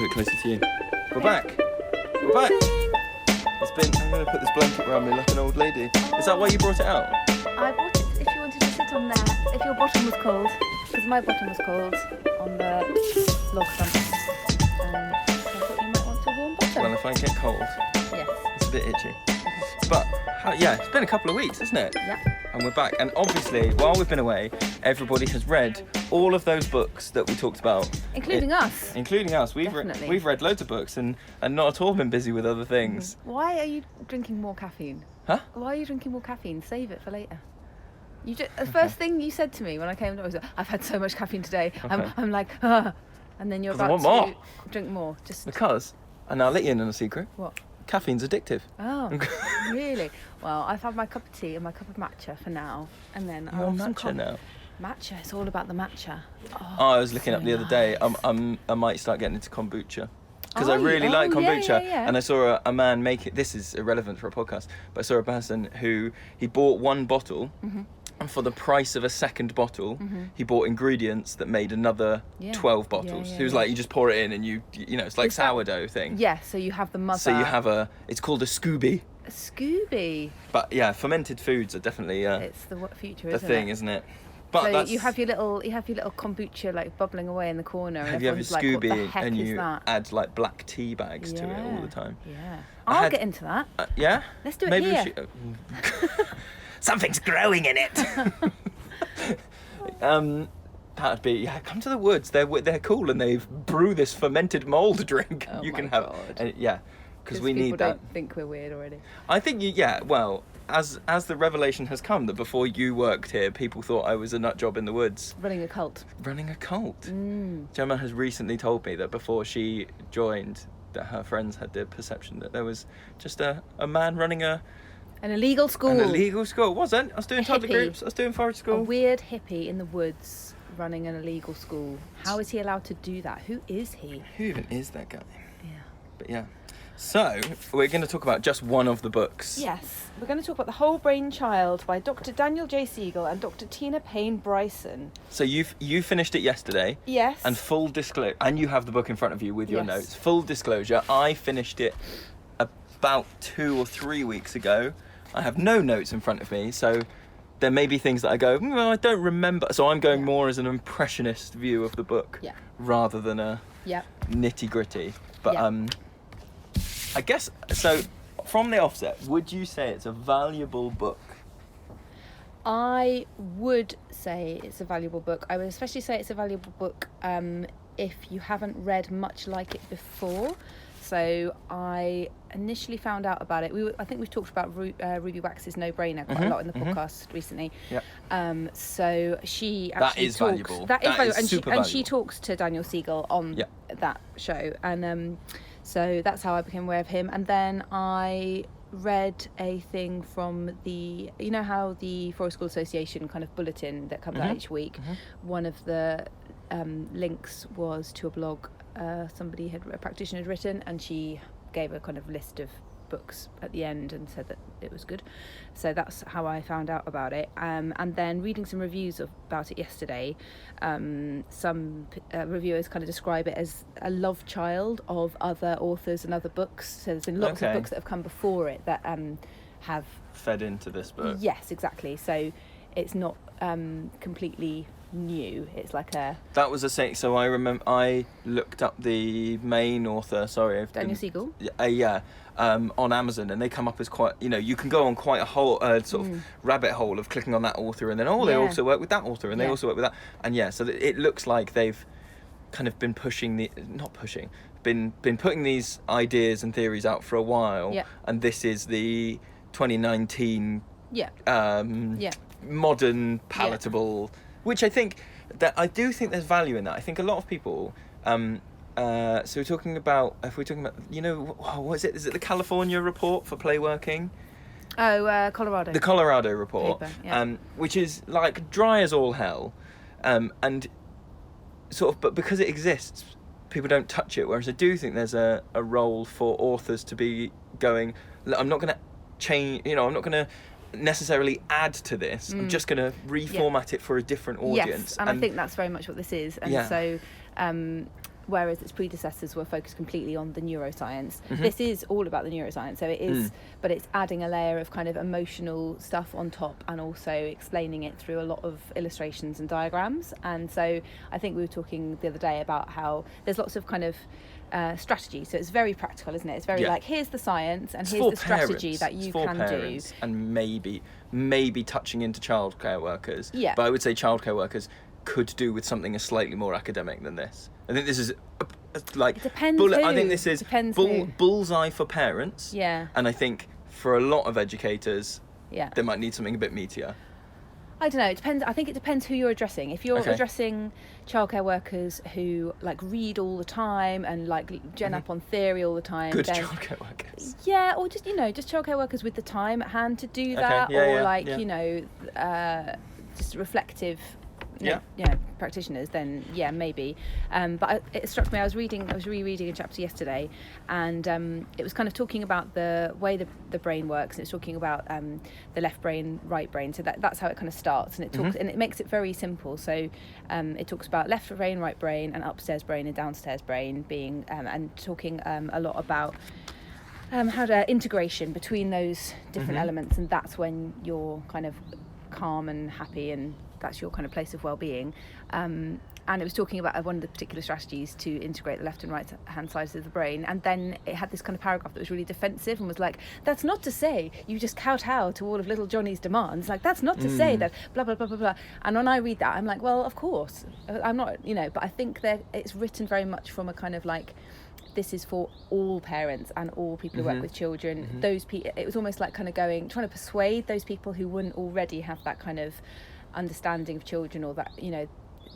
put it closer to you. We're back. We're back. I'm going to put this blanket around me like an old lady. Is that why you brought it out? I bought it if you wanted to sit on there, if your bottom was cold, because my bottom was cold on the log stump. So I thought you might want a warm bottom. Well, if I get cold, Yes. it's a bit itchy. But, it's been a couple of weeks, isn't it? Yeah. And we're back. And obviously, while we've been away, everybody has read all of those books that we talked about. Including us. Including us. We've read loads of books and not at all been busy with other things. Why are you drinking more caffeine? Huh? Why are you drinking more caffeine? Save it for later. The first thing you said to me when I came was, I've had so much caffeine today. Okay. I'm like, ah. And then you're 'Cause I about want to more. drink more. Because, and I'll let you in on a secret. What? Caffeine's addictive. Oh, really? Well, I've had my cup of tea and my cup of matcha for now, and then You're I'll have matcha now. Matcha, it's all about the matcha. Oh, I was looking up the other day. I might start getting into kombucha because I really like kombucha. Yeah. And I saw a man make it. This is irrelevant for a podcast, but I saw a person who he bought one bottle. Mm-hmm. And for the price of a second bottle, he bought ingredients that made another 12 bottles. He was like, you just pour it in and you know, it's like sourdough thing. Yeah, so you have the mother. So you have it's called a Scooby. A Scooby. But yeah, fermented foods are definitely it's the future, the isn't thing, it? isn't it? But so that's, you have your little kombucha like bubbling away in the corner. have you have your everyone's like, what the Scooby heck and is you that? add like black tea bags to it all the time. Yeah. I I'll had- get into that. Yeah? Let's do it Maybe here. we should. Something's growing in it. That'd be come to the woods. They're cool and they've brew this fermented mold drink. Oh you my can have God. because we need that. People don't think we're weird already. I think well, as the revelation has come that before you worked here, people thought I was a nut job in the woods. Running a cult. Running a cult. Gemma has recently told me that before she joined, that her friends had the perception that there was just a man running An illegal school. an illegal school. It wasn't. I was doing toddler Hippie. groups. I was doing forest school. A weird hippie in the woods running an illegal school. How is he allowed to do that? Who is he? Who even is that guy? Yeah. But yeah. So, we're going to talk about just one of the books. Yes, we're going to talk about The Whole Brain Child by Dr. Daniel J. Siegel and Dr. Tina Payne Bryson. So you finished it yesterday. Yes. And full disclosure, and you have the book in front of you with your Yes. notes. Full disclosure, I finished it about 2 or 3 weeks ago. I have no notes in front of me, so there may be things that I go, I don't remember. So I'm going more as an impressionist view of the book rather than a nitty gritty. But I guess, so from the offset, would you say it's a valuable book? I would say it's a valuable book. I would especially say it's a valuable book if you haven't read much like it before. So I initially found out about it. I think we've talked about Ruby Wax's No Brainer quite a lot in the podcast recently. Yeah. So she That actually is talks. valuable. That is valuable, and super she valuable. talks to Daniel Siegel on that show, and so that's how I became aware of him. And then I read a thing from you know how the Forest School Association kind of bulletin that comes out each week. One of the links was to a blog a practitioner had written, and she gave a kind of list of books at the end and said that it was good. So that's how I found out about it. And then reading some reviews about it yesterday, some reviewers kind of describe it as a love child of other authors and other books. So there's been lots of books that have come before it that have fed into this book. Yes, exactly. So it's not completely new. It's like that was a thing. So I remember I looked up the main author. Daniel Siegel. On Amazon, and they come up as quite. You can go on quite a whole sort of rabbit hole of clicking on that author, and then they also work with that author, and they also work with that, and so it looks like they've kind of been been putting these ideas and theories out for a while, and this is the 2019 modern palatable. Which I think that I do think there's value in that. I think a lot of people. So if we're talking about, what is it? Is it the California report for playworking? Oh, Colorado. The Colorado report, paper, which is like dry as all hell, and sort of, but because it exists, people don't touch it. Whereas I do think there's a role for authors to be going. I'm not going to change. I'm not going to necessarily add to this. I'm just going to reformat it for a different audience. Yes, and I think that's very much what this is. And so whereas its predecessors were focused completely on the neuroscience. This is all about the neuroscience, so it is, but it's adding a layer of kind of emotional stuff on top, and also explaining it through a lot of illustrations and diagrams. And so I think we were talking the other day about how there's lots of kind of strategy, so it's very practical, isn't it? It's very like, here's the science and here's the strategy that you can do, and maybe touching into childcare workers. But I would say childcare workers could do with something slightly more academic than this. I think this is like I think this is bullseye for parents. And I think for a lot of educators, they might need something a bit meatier. I don't know, it depends. I think it depends who you're addressing. If you're addressing childcare workers who like read all the time and like gen up on theory all the time, good childcare workers. Yeah, or just just childcare workers with the time at hand to do that, just reflective practitioners, then maybe. But it struck me, I was rereading a chapter yesterday, and it was kind of talking about the way the brain works, and it's talking about the left brain, right brain. So that's how it kind of starts, and it talks and it makes it very simple. So it talks about left brain, right brain, and upstairs brain and downstairs brain being and talking a lot about how to integration between those different elements, and that's when you're kind of calm and happy, and that's your kind of place of well-being. And it was talking about one of the particular strategies to integrate the left and right hand sides of the brain, and then it had this kind of paragraph that was really defensive and was like, that's not to say you just kowtow to all of little Johnny's demands, like that's not to say that blah blah blah blah blah. And when I read that, I'm like, well, of course I'm not, but I think that it's written very much from a kind of like, this is for all parents and all people who work with children. Those people, it was almost like kind of trying to persuade those people who wouldn't already have that kind of understanding of children, or that,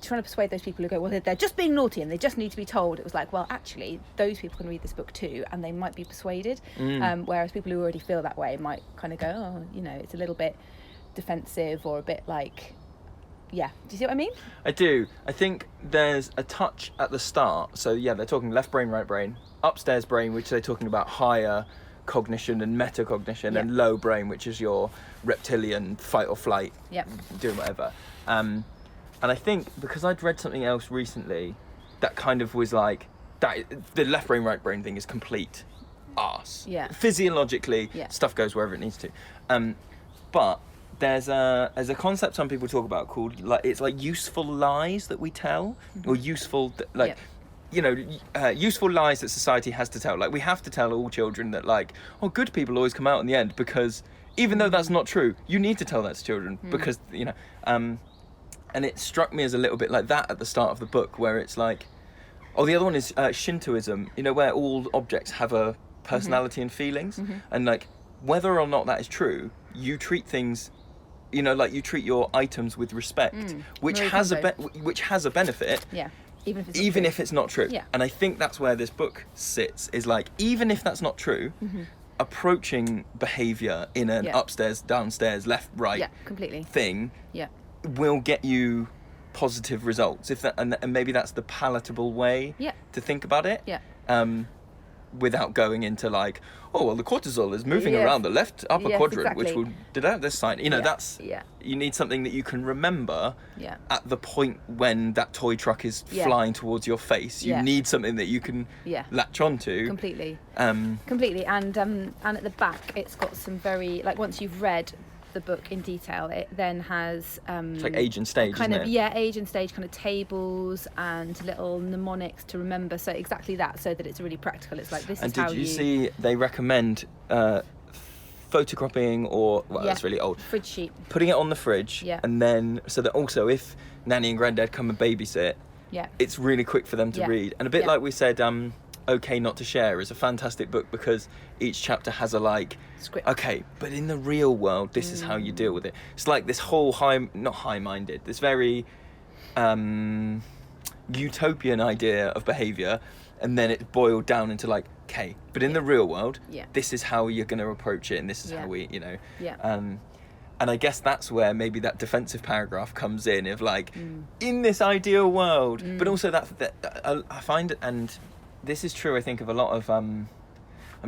trying to persuade those people who go, well, they're just being naughty and they just need to be told. It was like, well, actually, those people can read this book too, and they might be persuaded. Whereas people who already feel that way might kind of go, oh, it's a little bit defensive, or a bit like, do you see what I mean? I do. I think there's a touch at the start. So they're talking left brain, right brain, upstairs brain, which they're talking about higher cognition and metacognition, and low brain, which is your reptilian fight or flight, doing whatever. And I think because I'd read something else recently that kind of was like, that the left brain, right brain thing is complete arse. Physiologically, stuff goes wherever it needs to. But there's a concept some people talk about called, like, it's like useful lies that we tell, or useful useful lies that society has to tell. Like, we have to tell all children that, like, good people always come out in the end, because even though that's not true, you need to tell that to children, because and it struck me as a little bit like that at the start of the book, where it's like, the other one is Shintoism, where all objects have a personality and feelings, and like, whether or not that is true, you treat things, like you treat your items with respect, which has a benefit. Even if it's not true. And I think that's where this book sits, is like, even if that's not true, approaching behaviour in an upstairs, downstairs, left, right completely thing will get you positive results. If that, and maybe that's the palatable way to think about it. Without going into like, the cortisol is moving around the left upper quadrant, which will denote this sign. That's you need something that you can remember at the point when that toy truck is flying towards your face. You need something that you can latch onto. Completely. Completely. And at the back, it's got some very, like, once you've read the book in detail, it then has it's like age and stage, kind isn't of it? Age and stage kind of tables and little mnemonics to remember, so exactly that, so that it's really practical. It's like, this and is how did you see they recommend photocopying, or that's really old, fridge sheet, putting it on the fridge, and then so that also if nanny and granddad come and babysit, it's really quick for them to read. And a bit like we said, Okay Not to Share is a fantastic book, because each chapter has a script. Okay, but in the real world, this is how you deal with it. It's like this whole not high-minded, this very utopian idea of behaviour, and then it boiled down into like, okay, but in the real world, this is how you're going to approach it, and this is how we, and I guess that's where maybe that defensive paragraph comes in, of like, in this ideal world, but also that I find, and this is true, I think, of a lot of I'm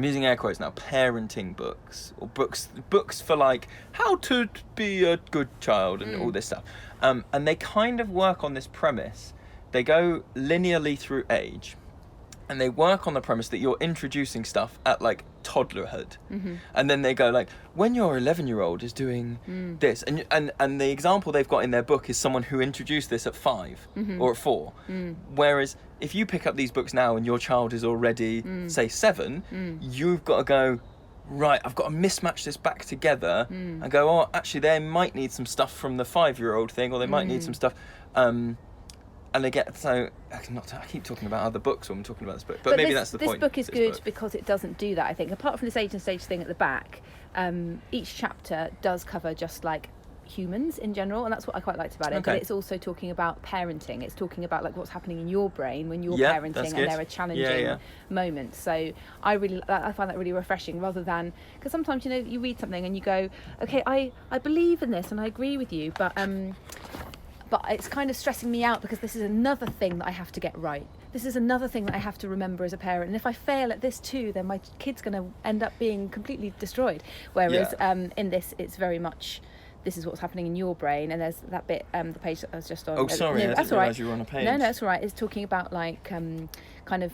using air quotes now, parenting books, or books for like how to be a good child and all this stuff, and they kind of work on this premise they go linearly through age, and they work on the premise that you're introducing stuff at like toddlerhood, and then they go like, when your 11-year-old is doing this, and the example they've got in their book is someone who introduced this at 5 or at 4, whereas if you pick up these books now and your child is already say 7, you've got to go, right, I've got to mismatch this back together and go, oh, actually they might need some stuff from the 5-year-old thing, or they might need some stuff, and they get, so I keep talking about other books when I'm talking about this book, but maybe that's the point. This book is good because it doesn't do that, I think. Apart from this age and stage thing at the back, each chapter does cover just like humans in general, and that's what I quite liked about it. But it's also talking about parenting. It's talking about like what's happening in your brain when you're parenting, and there are challenging moments. So I find that really refreshing, rather than, because sometimes, you know, you read something and you go, okay, I believe in this and I agree with you, but it's kind of stressing me out because this is another thing that I have to get right. This is another thing that I have to remember as a parent. And if I fail at this too, then my kid's going to end up being completely destroyed. Whereas in this, it's very much, this is what's happening in your brain. And there's that bit, the page that I was just on. Oh, sorry, I didn't realise you were on a page. No, that's all right. It's talking about like kind of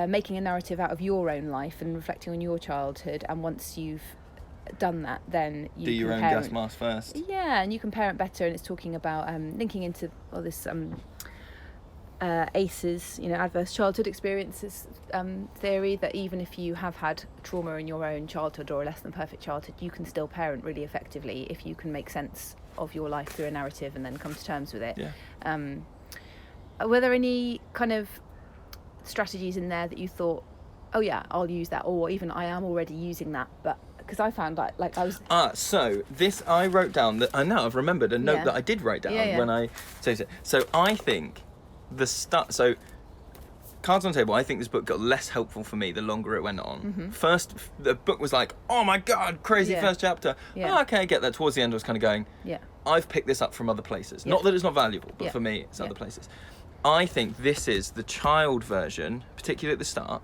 making a narrative out of your own life and reflecting on your childhood. And once you've done that, then you do your own gas mask first. Yeah, and you can parent better. And it's talking about linking into all this ACEs, you know, adverse childhood experiences theory, that even if you have had trauma in your own childhood or a less than perfect childhood, you can still parent really effectively if you can make sense of your life through a narrative and then come to terms with it. Were there any kind of strategies in there that you thought, oh yeah, I'll use that, or even I am already using that, but because I found like I was... So this, I wrote down, that I know I've remembered a note that I did write down when I saved it. So I think so cards on the table, I think this book got less helpful for me the longer it went on. First, the book was like, oh my God, crazy first chapter. Oh, okay, I get that. Towards the end, I was kind of going, I've picked this up from other places. Not that it's not valuable, but for me, it's other places. I think this is the child version, particularly at the start,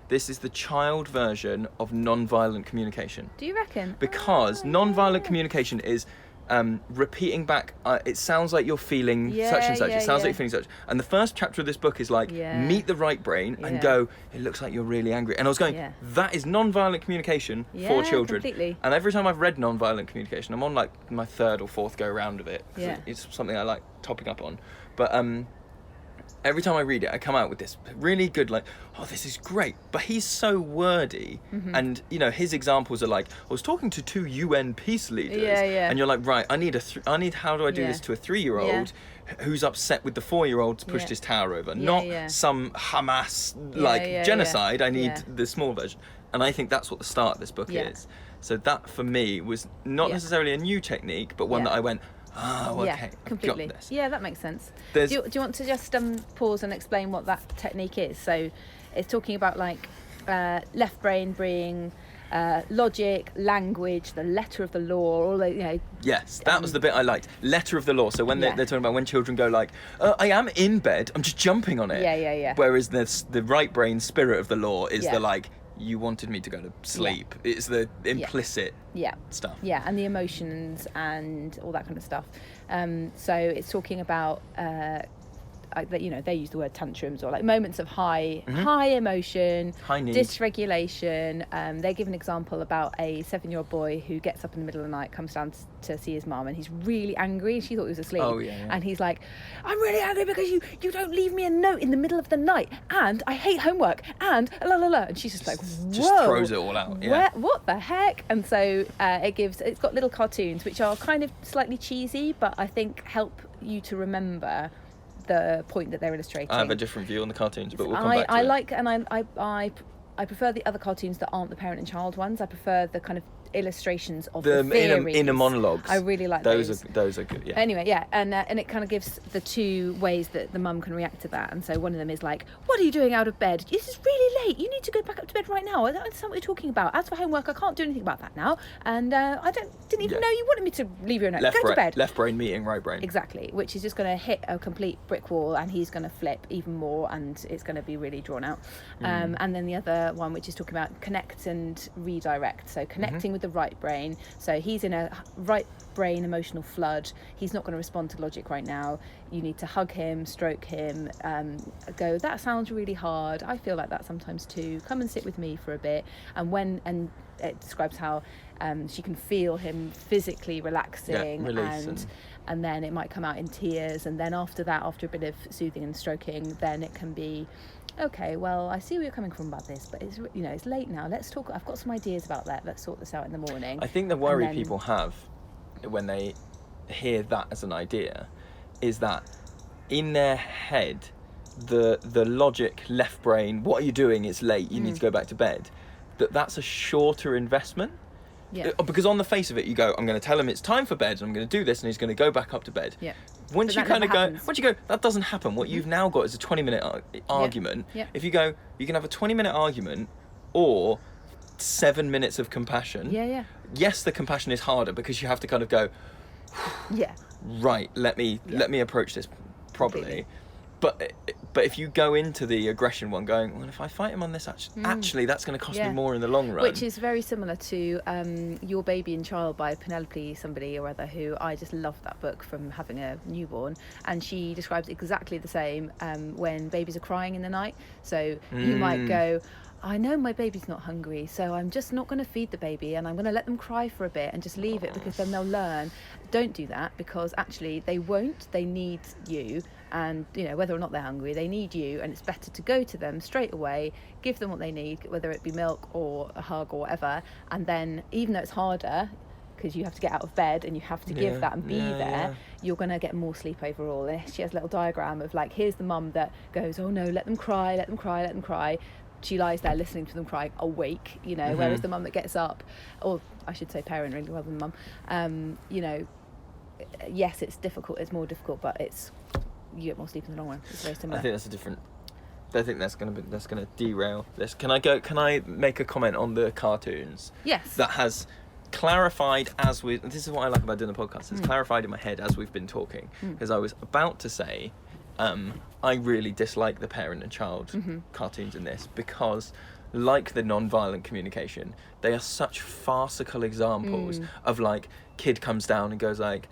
this is the child version of non-violent communication. Do you reckon? Because non-violent communication is repeating back, it sounds like you're feeling such and such, it sounds like you're feeling such. And the first chapter of this book is like, meet the right brain and go, it looks like you're really angry. And I was going, that is non-violent communication for children. Completely. And every time I've read non-violent communication, I'm on like my 3rd or 4th go round of it. It's something I like topping up on. But every time I read it, I come out with this really good, like, oh, this is great. But he's so wordy. And, you know, his examples are like, I was talking to 2 UN peace leaders. And you're like, right, I need how do I do this to a 3-year-old who's upset with the 4-year-old pushed his tower over? Not some Hamas, genocide. I need the small version. And I think that's what the start of this book is. So that, for me, was not necessarily a new technique, but one that I went, oh, okay, completely. Got this. Yeah, that makes sense. Do you want to just pause and explain what that technique is? So it's talking about like left brain being logic, language, the letter of the law, all the, you know. Yes, that was the bit I liked. Letter of the law. So when they're talking about when children go like, I am in bed, I'm just jumping on it. Whereas the right brain spirit of the law is the like, you wanted me to go to sleep. It's the implicit stuff. Yeah, and the emotions and all that kind of stuff. So it's talking about, you know, they use the word tantrums, or like moments of high emotion, high need, dysregulation. They give an example about a 7-year-old boy who gets up in the middle of the night, comes down to see his mum, and he's really angry. She thought he was asleep. And he's like, I'm really angry because you don't leave me a note in the middle of the night, and I hate homework, and la la la. And she's just like, whoa, just throws it all out. What the heck? And so it's got little cartoons which are kind of slightly cheesy, but I think help you to remember the point that they're illustrating. I have a different view on the cartoons, but we'll come back to it. I prefer the other cartoons that aren't the parent and child ones. I prefer the kind of illustrations of the theories. Inner monologues. I really like those. Those are good. Yeah. Anyway, and it kind of gives the 2 ways that the mum can react to that. And so one of them is like, "What are you doing out of bed? This is really late. You need to go back up to bed right now. I don't understand what you're talking about. As for homework, I can't do anything about that now. And I didn't even know you wanted me to leave you a note. Go to bed." Left brain meeting right brain. Exactly, which is just going to hit a complete brick wall, and he's going to flip even more, and it's going to be really drawn out. And then the other one, which is talking about connect and redirect. So connecting with the right brain. So he's in a brain emotional flood. He's not going to respond to logic right now. You need to hug him, stroke him, go, that sounds really hard. I feel like that sometimes too. Come and sit with me for a bit. And it describes how she can feel him physically relaxing, and then it might come out in tears, and then after that, after a bit of soothing and stroking, then it can be, okay, well, I see where you're coming from about this, but it's, you know, it's late now, let's talk, I've got some ideas about that, let's sort this out in the morning. I think the worry people have when they hear that as an idea is that in their head, the logic left brain, what are you doing, it's late, you need to go back to bed, that's a shorter investment. Yeah. Because on the face of it, you go, I'm going to tell him it's time for bed, and I'm going to do this, and he's going to go back up to bed. Yeah. Once you go, that doesn't happen. What you've now got is a 20-minute argument. Yeah. If you go, you can have a 20-minute argument or 7 minutes of compassion. Yeah, yeah. Yes, the compassion is harder because you have to kind of go, right, let me approach this properly. Completely. But if you go into the aggression one going, well, if I fight him on this, actually that's going to cost me more in the long run. Which is very similar to Your Baby and Child by Penelope somebody or other, who I just love that book from having a newborn. And she describes exactly the same when babies are crying in the night. So you might go, I know my baby's not hungry, so I'm just not going to feed the baby, and I'm going to let them cry for a bit and just leave it, because then they'll learn. Don't do that, because actually they won't. They need you, and you know, whether or not they're hungry, they need you, and it's better to go to them straight away, give them what they need, whether it be milk or a hug or whatever, and then even though it's harder, because you have to get out of bed and you have to give that and be there, you're going to get more sleep overall. And she has a little diagram of like, here's the mum that goes, oh no, let them cry, let them cry, let them cry. She lies there listening to them cry, awake, you know, whereas the mum that gets up, or I should say parent really rather than mum, you know, yes, it's difficult, it's more difficult, but you get more sleep in the long run. It's very similar. I think that's gonna derail this. Can I make a comment on the cartoons? Yes. That has clarified this is what I like about doing the podcast, it's clarified in my head as we've been talking, because I was about to say I really dislike the parent and child cartoons in this, because like the non-violent communication, they are such farcical examples of like, kid comes down and goes like,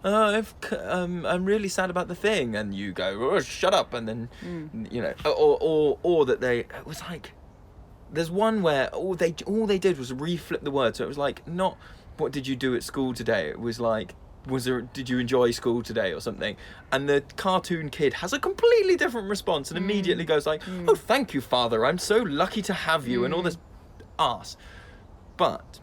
I'm really sad about the thing, and you go, oh, shut up, and then you know, or that it was like, there's one where all they did was reflip the word, so it was like, not what did you do at school today, it was like, did you enjoy school today or something, and the cartoon kid has a completely different response and immediately goes like, oh, thank you, father, I'm so lucky to have you, and all this arse. But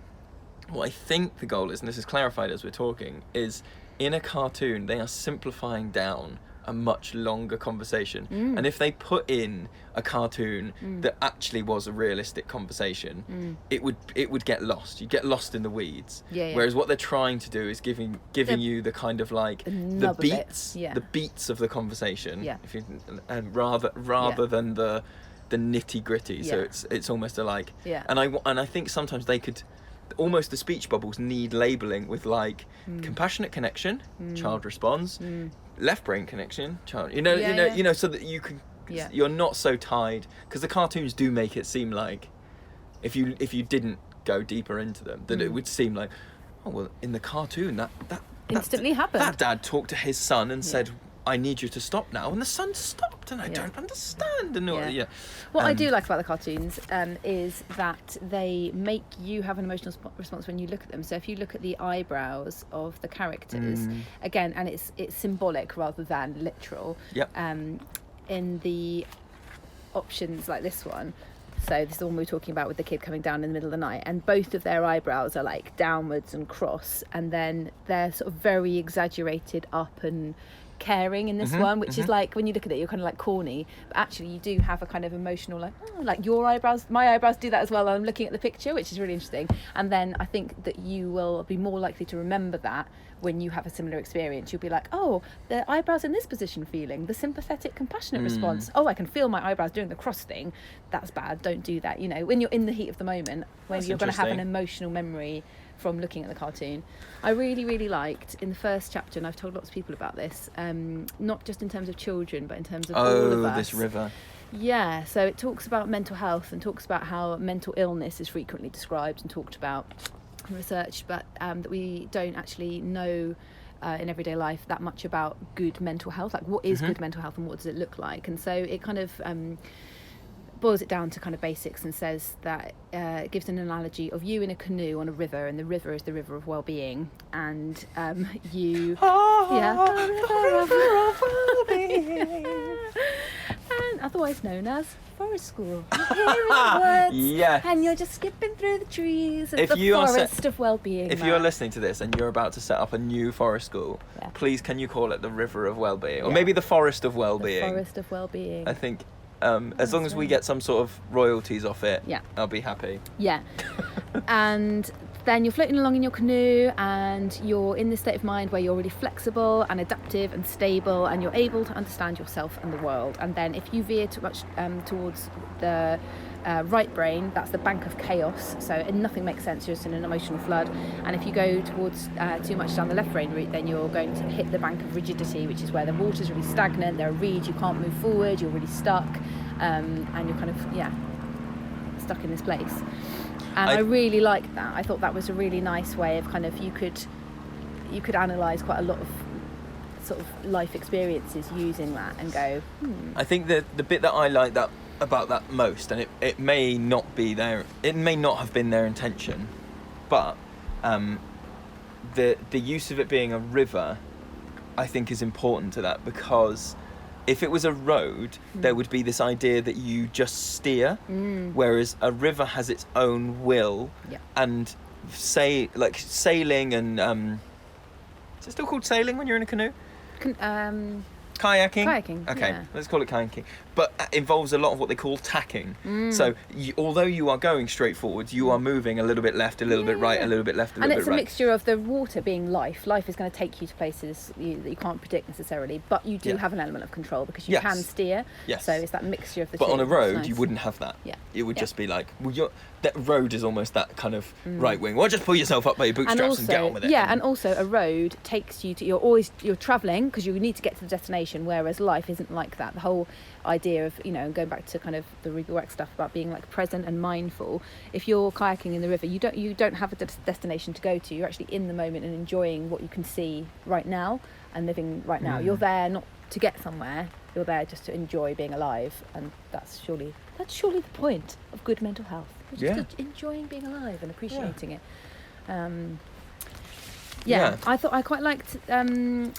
what I think the goal is, and this is clarified as we're talking, is in a cartoon they are simplifying down a much longer conversation, and if they put in a cartoon that actually was a realistic conversation, it would get lost. You get lost in the weeds. Whereas what they're trying to do is giving you the kind of like the beats of the conversation, and rather than the nitty gritty. So it's almost a like, and I think sometimes they could. Almost the speech bubbles need labelling with like compassionate connection, child responds, left brain connection, child. You know, so that you can, you're not so tied, because the cartoons do make it seem like, if you didn't go deeper into them, that it would seem like, oh well, in the cartoon that instantly happened. That dad talked to his son and said, I need you to stop now, and the son stopped, and I don't understand. And what I do like about the cartoons is that they make you have an emotional response when you look at them. So if you look at the eyebrows of the characters, again, and it's symbolic rather than literal. In the options like this one. So this is the one we were talking about with the kid coming down in the middle of the night, and both of their eyebrows are like downwards and cross, and then they're sort of very exaggerated up and caring in this one, which is like, when you look at it, you're kind of like corny, but actually you do have a kind of emotional, like, oh, like your eyebrows, my eyebrows do that as well. I'm looking at the picture, which is really interesting. And then I think that you will be more likely to remember that when you have a similar experience. You'll be like, oh, the eyebrows in this position feeling, the sympathetic, compassionate response. Oh, I can feel my eyebrows doing the cross thing. That's bad. Don't do that. You know, when you're in the heat of the moment, when you're going to have an emotional memory from looking at the cartoon. I really, really liked in the first chapter, and I've told lots of people about this, not just in terms of children, but in terms of all of us. This river. Yeah, so it talks about mental health and talks about how mental illness is frequently described and talked about. and researched, but that we don't actually know in everyday life that much about good mental health. Like, what is good mental health and what does it look like? And so it kind of boils it down to kind of basics and says that it gives an analogy of you in a canoe on a river, and the river is the river of well-being, and you river of well-being. and otherwise known as forest school. You're here in the woods, Yes. and you're just skipping through the trees. It's If the you are forest of well-being. If you're listening to this and you're about to set up a new forest school, please can you call it the River of Well-being, or maybe the Forest of Well-being? The forest of well-being. I think as long as we get some sort of royalties off it, I'll be happy. Yeah. And then you're floating along in your canoe, and you're in this state of mind where you're really flexible and adaptive and stable, and you're able to understand yourself and the world. And then if you veer too much towards the right brain, that's the bank of chaos, so nothing makes sense, you're just in an emotional flood. And if you go towards too much down the left brain route, then you're going to hit the bank of rigidity, which is where the water's really stagnant, there are reeds, you can't move forward, you're really stuck, and you're kind of stuck in this place. And I really liked that. I thought that was a really nice way of kind of, you could analyse quite a lot of sort of life experiences using that and go, I think the bit that I like about that most, and it may not have been their intention, but the use of it being a river, I think, is important to that, because if it was a road, there would be this idea that you just steer, whereas a river has its own will, and sailing and is it still called sailing when you're in a canoe? Kayaking? Okay, let's call it kayaking. But it involves a lot of what they call tacking. So although you are going straight forwards, you are moving a little bit left, a little bit right, a little bit left, a little bit right. And it's a mixture of the water being life. Life is going to take you to places that you can't predict necessarily, but you do have an element of control because you can steer. Yes. So it's that mixture of the two. But on a road, nice. You wouldn't have that. Yeah. It would just be like, that road is almost that kind of right wing. Well, just pull yourself up by your bootstraps and get on with it. Yeah, and also a road takes you to, you're travelling because you need to get to the destination, whereas life isn't like that. The whole idea of, going back to kind of the Rework stuff about being like present and mindful. If you're kayaking in the river, you don't have a destination to go to. You're actually in the moment and enjoying what you can see right now and living right now. You're there not to get somewhere. You're there just to enjoy being alive, and that's surely the point of good mental health. Just enjoying being alive and appreciating it. I thought I quite liked one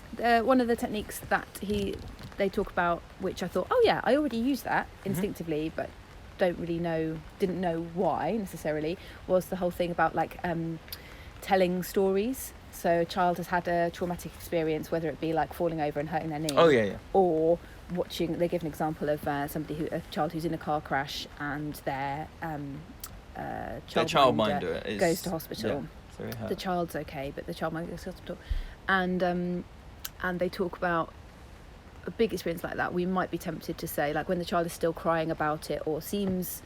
of the techniques that they talk about, which I thought, I already use that instinctively, but didn't know why necessarily, was the whole thing about like telling stories. So a child has had a traumatic experience, whether it be like falling over and hurting their knee, or watching. They give an example of a child who's in a car crash and their childminder goes to hospital. The child's okay, but the childminder goes to hospital, and they talk about a big experience like that. We might be tempted to say, like, when the child is still crying about it or seems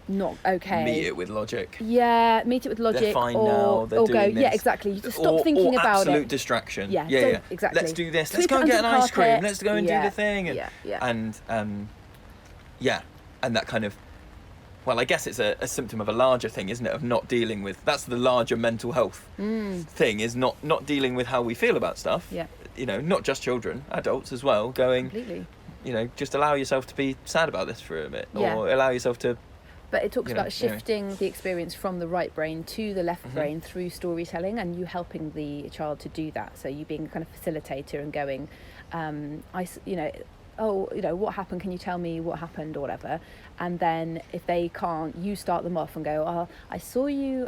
not okay, meet it with logic. Yeah, meet it with logic. They're fine now. They're doing this. Yeah, exactly. You just stop thinking about it. Absolute distraction. Yeah, exactly. Let's do this. Let's go and get an ice cream. Let's go and do the thing. And, and that kind of. Well, I guess it's a symptom of a larger thing, isn't it? Of not dealing with. That's the larger mental health thing. Is not dealing with how we feel about stuff. Yeah. Not just children, adults as well. Going. Completely. Just allow yourself to be sad about this for a bit, or allow yourself to. But it talks about shifting the experience from the right brain to the left brain through storytelling, and you helping the child to do that. So you being a kind of facilitator and going, what happened? Can you tell me what happened or whatever? And then if they can't, you start them off and go, I saw you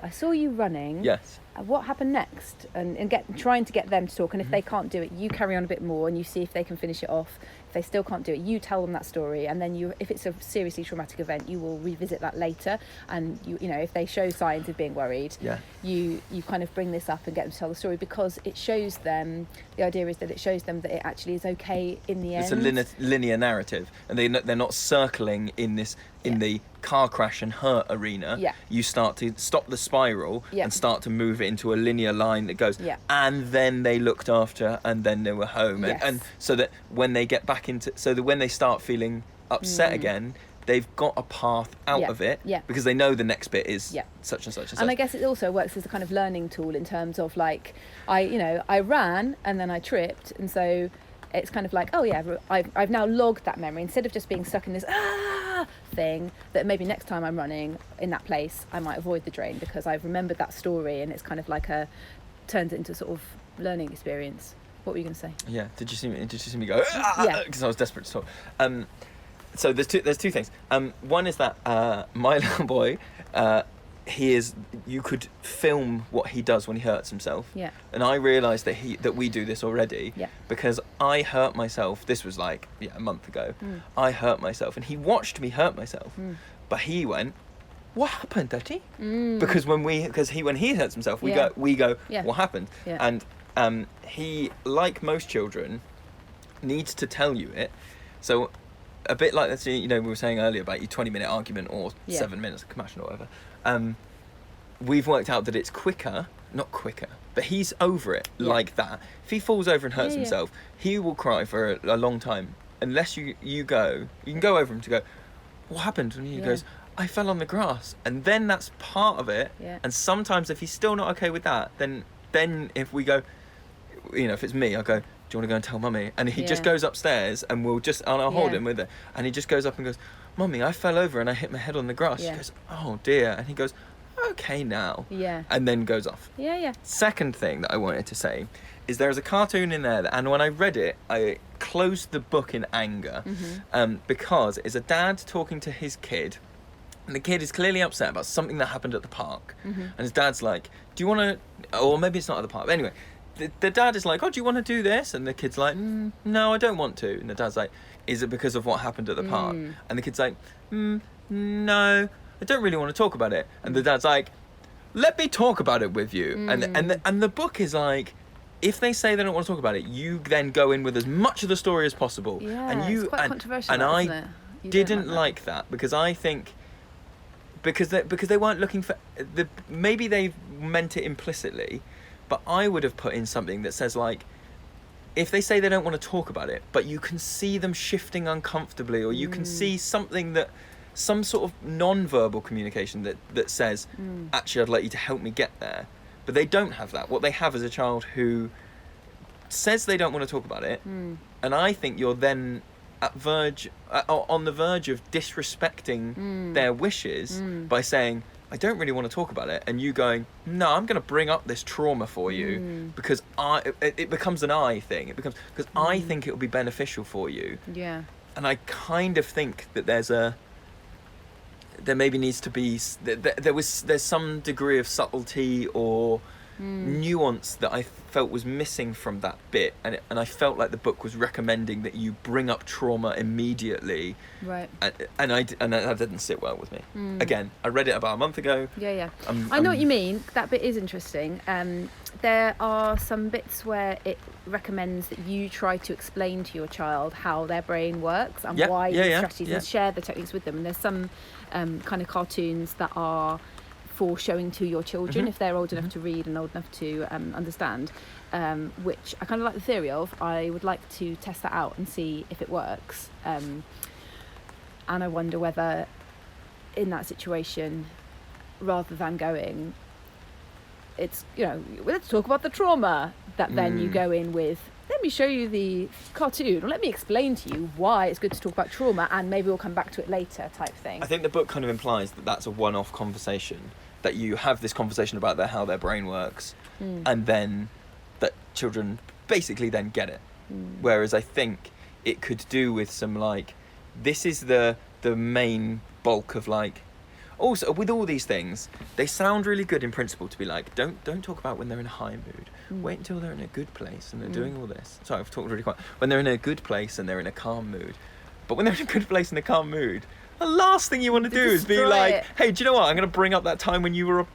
running. Yes. What happened next? And trying to get them to talk. And if they can't do it, you carry on a bit more and you see if they can finish it off. If they still can't do it, you tell them that story, and then if it's a seriously traumatic event, you will revisit that later. And if they show signs of being worried, you kind of bring this up and get them to tell the story, because it shows them. The idea is that it shows them that it actually is okay in the end. It's a linear narrative, and they're not circling in this the car crash and hurt arena. You start to stop the spiral and start to move it into a linear line that goes, and then they looked after, and then they were home, and so that when they get back when they start feeling upset again, they've got a path out of it because they know the next bit is such and such and such. And I guess it also works as a kind of learning tool in terms of like, I ran and then I tripped, and so it's kind of like, oh yeah, I've now logged that memory instead of just being stuck in this thing, that maybe next time I'm running in that place I might avoid the drain because I've remembered that story, and it's kind of like turns it into sort of learning experience. What were you going to say? Yeah, did you see me go? Because I was desperate to talk. So there's two things. One is that my little boy, you could film what he does when he hurts himself. Yeah. And I realised that we do this already. Yeah. Because I hurt myself. This was like a month ago. I hurt myself, and he watched me hurt myself. But he went, "What happened, Daddy?" Because when he hurts himself, we go, "What happened?" Yeah. And he, like most children, needs to tell you it. So a bit like that, we were saying earlier about your 20-minute argument or 7 minutes of compassion or whatever. We've worked out that it's not quicker, but he's over it like that. If he falls over and hurts himself, he will cry for a long time. Unless you can go over him to go, "What happened?" And he goes, "I fell on the grass." And then that's part of it. Yeah. And sometimes if he's still not okay with that, then if we go, if it's me, I'll go, "Do you want to go and tell Mummy?" And he just goes upstairs, and I'll hold him with it. And he just goes up and goes, "Mummy, I fell over and I hit my head on the grass." She goes, "Oh dear." And he goes, "Okay now." Yeah. And then goes off. Yeah, yeah. Second thing that I wanted to say is there's a cartoon in there and when I read it, I closed the book in anger. Because it's a dad talking to his kid. And the kid is clearly upset about something that happened at the park. And his dad's like, "Do you want to..." Or maybe it's not at the park. But anyway, the dad is like, "Oh, do you want to do this?" And the kid's like, "No, I don't want to." And the dad's like, "Is it because of what happened at the park?" And the kid's like, "No, I don't really want to talk about it." And the dad's like, "Let me talk about it with you." And the book is like, if they say they don't want to talk about it, you then go in with as much of the story as possible. Yeah, and it's quite controversial, and isn't I it? didn't like that because I think... Because they weren't looking for... Maybe they meant it implicitly, but I would have put in something that says, like, if they say they don't want to talk about it, but you can see them shifting uncomfortably, or you can see something that... Some sort of non-verbal communication that says, "Actually, I'd like you to help me get there." But they don't have that. What they have is a child who says they don't want to talk about it, and I think you're then... on the verge of disrespecting their wishes by saying, "I don't really want to talk about it," and you going, "No, I'm going to bring up this trauma for you because it becomes an I thing. It becomes because I think it will be beneficial for you." Yeah. And I kind of think that there maybe needs to be there's some degree of subtlety or nuance that I felt was missing from that bit, and I felt like the book was recommending that you bring up trauma immediately, right? And that didn't sit well with me. Again, I read it about a month ago. Yeah. I know what you mean. That bit is interesting. There are some bits where it recommends that you try to explain to your child how their brain works and why these strategies, and share the techniques with them. And there's some kind of cartoons that are for showing to your children if they're old enough to read and old enough to understand, which I kind of like the theory of. I would like to test that out and see if it works, and I wonder whether in that situation, rather than going, it's, let's talk about the trauma, that then you go in with, let me show you the cartoon, or let me explain to you why it's good to talk about trauma, and maybe we'll come back to it later, type thing. I think the book kind of implies that that's a one-off conversation, that you have this conversation about how their brain works, and then that children basically then get it. Whereas I think it could do with some, like, this is the main bulk of, like... Also, with all these things, they sound really good in principle to be like, don't talk about when they're in a high mood. Wait until they're in a good place and they're doing all this. Sorry, I've talked really quiet. When they're in a good place and they're in a calm mood. But when they're in a good place and a calm mood, the last thing you want to do is be like, "Hey, do you know what? I'm going to bring up that time when you were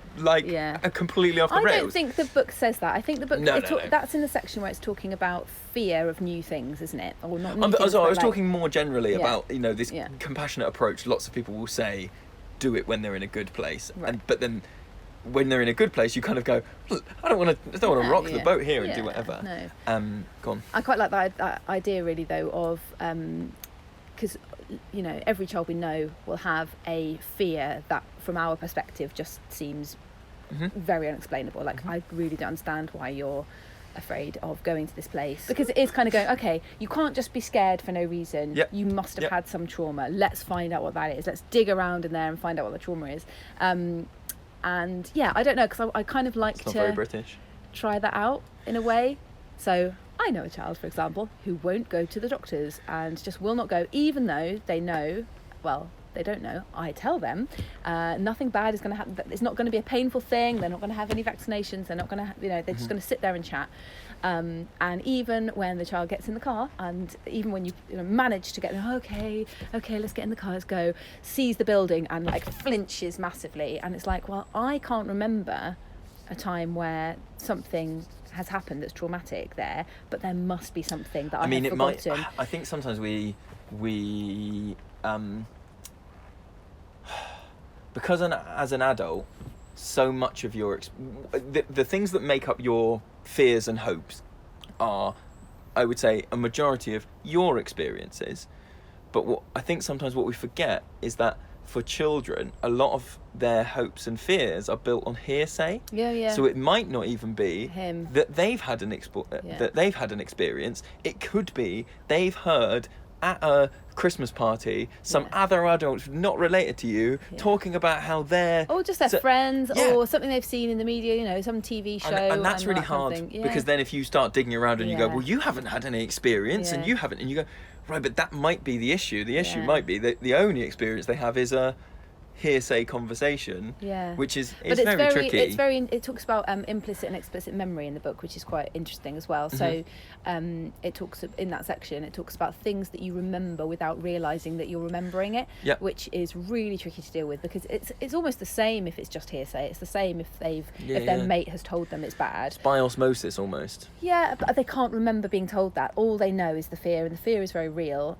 completely off the rails." I don't think the book says that. I think the book that's in the section where it's talking about fear of new things, isn't it? Or not. I was talking more generally about this compassionate approach. Lots of people will say, do it when they're in a good place, but then when they're in a good place, you kind of go, I don't want to rock the boat here and do whatever. No. Go on. I quite like that idea, really, though, of because you know, every child we know will have a fear that from our perspective just seems very unexplainable. Like, I really don't understand why you're afraid of going to this place, because it is kind of going, okay, you can't just be scared for no reason. You must have had some trauma. Let's find out what that is. Let's dig around in there and find out what the trauma is. And yeah, I don't know, because I kind of like It's not to very British. try that out in a way. So I know a child, for example, who won't go to the doctors and just will not go, even though they know, well, they don't know, I tell them nothing bad is going to happen. It's not going to be a painful thing. They're not going to have any vaccinations. They're not going to you know, they're just going to sit there and chat. And even when the child gets in the car, and even when you know, manage to get them, okay, let's get in the car, let's go, sees the building and like flinches massively, and it's like, well, I can't remember a time where something has happened that's traumatic there, but there must be something that I mean, have forgotten. I think sometimes we because as an adult, so much of your the things that make up your fears and hopes are, I would say, a majority of your experiences. But what I think sometimes what we forget is that for children, a lot of their hopes and fears are built on hearsay. So it might not even be that they've had an that they've had an experience. It could be they've heard at a Christmas party some other adults not related to you talking about how they're, or just their friends, or something they've seen in the media, you know, some TV show, and that's really hard, kind of because then if you start digging around and you go, well, you haven't had any experience and you haven't, and you go, right, but that might be the issue. The issue might be that the only experience they have is a hearsay conversation, which is very tricky. It talks about implicit and explicit memory in the book, which is quite interesting as well. So it talks in that section, it talks about things that you remember without realizing that you're remembering it, which is really tricky to deal with, because it's almost the same if it's just hearsay. It's the same if their mate has told them it's bad. It's by osmosis almost. But they can't remember being told that. All they know is the fear, and the fear is very real.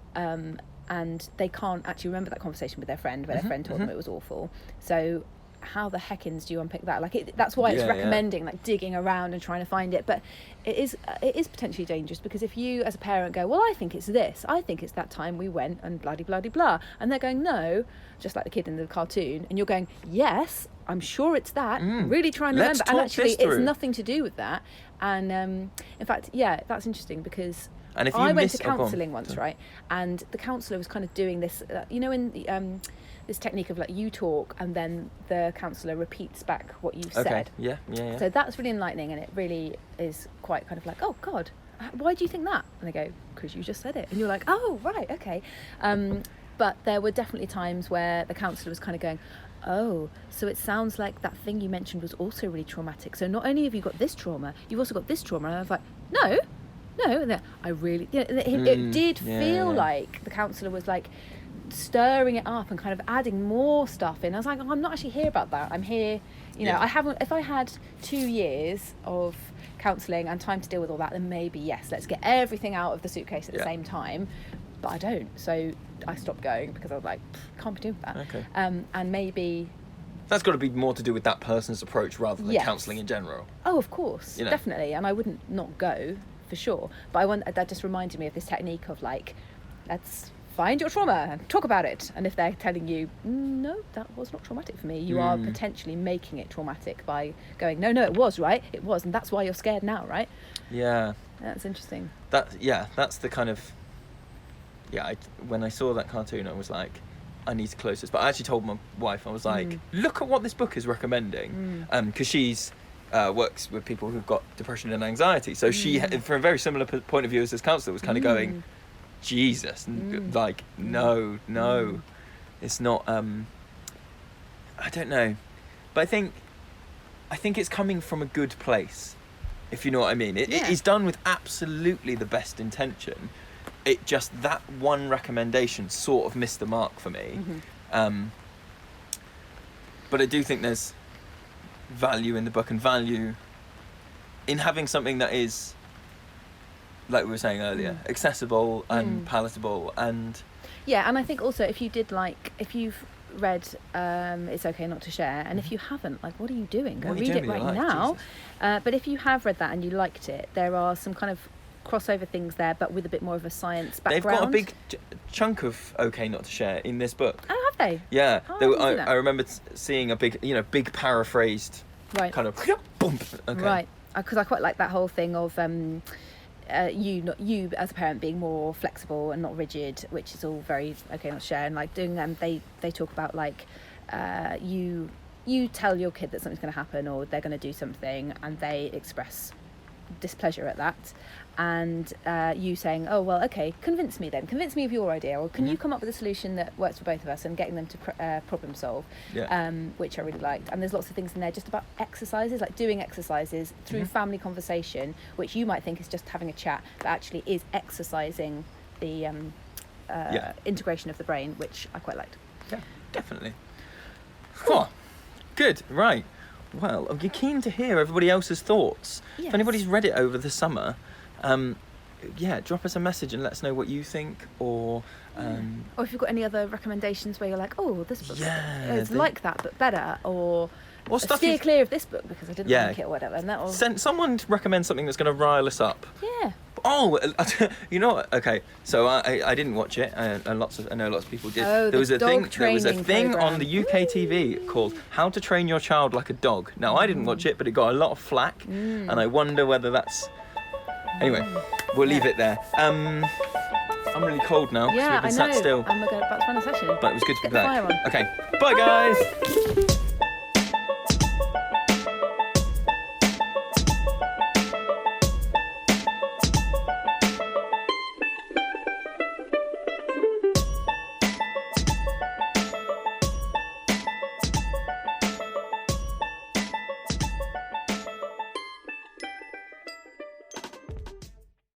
And they can't actually remember that conversation with their friend where their friend told them it was awful. So how the heckins do you unpick that? Like, that's why it's recommending like digging around and trying to find it. But it is potentially dangerous, because if you as a parent go, well, I think it's this, I think it's that time we went and bloody bloody blah, and they're going, no, just like the kid in the cartoon, and you're going, yes, I'm sure it's that, really trying to remember, and actually it's nothing to do with that. And in fact, that's interesting, because and if you I went to counselling once, right? And the counsellor was kind of doing this, you know, in the, this technique of like you talk and then the counsellor repeats back what you've said. Yeah. So that's really enlightening, and it really is quite kind of like, oh God, why do you think that? And they go, because you just said it. And you're like, oh, right, okay. But there were definitely times where the counsellor was kind of going, oh, so it sounds like that thing you mentioned was also really traumatic. So not only have you got this trauma, you've also got this trauma. And I was like, no, and I really, it did feel like the counsellor was like stirring it up and kind of adding more stuff in. I was like, oh, I'm not actually here about that. I'm here, you know, I haven't, if I had 2 years of counselling and time to deal with all that, then maybe, yes, let's get everything out of the suitcase at the same time. But I don't. So I stopped going, because I was like, can't be doing that. Okay. And maybe that's got to be more to do with that person's approach rather than counselling in general. Oh, of course, definitely. And I wouldn't not go, for sure, but that just reminded me of this technique of like, let's find your trauma and talk about it. And if they're telling you, no, that was not traumatic for me, you are potentially making it traumatic by going, no, it was, right, it was, and that's why you're scared now, right? That's interesting. That's the kind of when I saw that cartoon, I was like, I need to close this. But I actually told my wife, I was like, look at what this book is recommending, because she's works with people who've got depression and anxiety, so she, from a very similar point of view as this counsellor, was kind of going, Jesus, like, no, it's not, I don't know, but I think it's coming from a good place, if you know what I mean. It is done with absolutely the best intention. It just, that one recommendation sort of missed the mark for me. But I do think there's value in the book, and value in having something that is, like we were saying earlier, accessible and palatable. And and I think also, if you've read It's Okay Not to Share, and if you haven't, like, what are you doing? Go read it right now. But if you have read that and you liked it, there are some kind of crossover things there, but with a bit more of a science background. They've got a big chunk of OK Not to Share in this book. Oh, have they? Yeah, Oh, I remember seeing a big paraphrased kind of bump. Okay. Right, because I quite like that whole thing of you as a parent being more flexible and not rigid, which is all very OK Not to Share, and like doing them. They talk about like you tell your kid that something's going to happen or they're going to do something, and they express displeasure at that, and you saying, oh well, okay, convince me of your idea, or can you come up with a solution that works for both of us, and getting them to problem solve, which I really liked. And there's lots of things in there just about exercises, like doing exercises through family conversation, which you might think is just having a chat, but actually is exercising the integration of the brain, which I quite liked. Yeah, definitely. Cool. Good, right. Well, you're keen to hear everybody else's thoughts. Yes. If anybody's read it over the summer, drop us a message and let us know what you think, or if you've got any other recommendations where you're like, oh, this book is like that but better, or steer clear of this book because I didn't like it or whatever. And that'll... Someone recommend something that's going to rile us up. Yeah. Oh, you know what? Okay, so I didn't watch it, and I know lots of people did. Oh, there was a thing program on the UK TV called How to Train Your Child Like a Dog. Now I didn't watch it, but it got a lot of flack, and I wonder whether that's. Anyway, we'll leave it there. I'm really cold now because we've been sat still. I'm about to run a session. But it was good to be Get the back. fire on. Okay, bye guys.